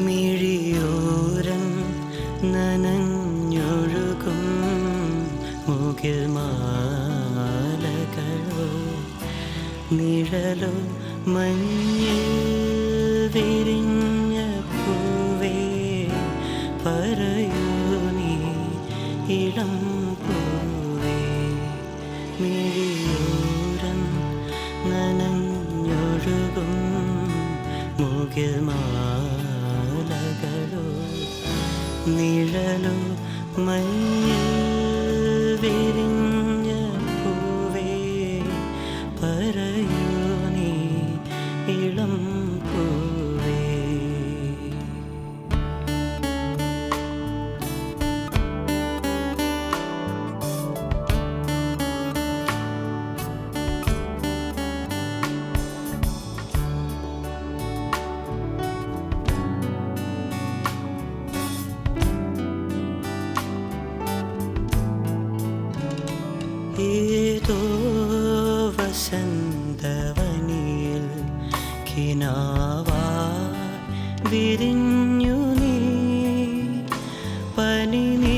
മിഴിയോരം നനഞ്ഞൊഴുകും മുകിൽ മാലകളോ നിഴലോ മഞ്ഞിൽ വിരിഞ്ഞ പൂവേ പറയൂ നീ ഇളം പൂവേ. മിഴിയോരം നനഞ്ഞൊഴുകും മുകിൽ മാലകളോ നിഴലോ മഞ്ഞിൽ വിരിഞ്ഞ പൂവേ പറയൂ നീ ഇളം പൂവേ. ഏതോ വസന്തവനിയിൽ കിനാവായി വിരിഞ്ഞു നീ പനിനീ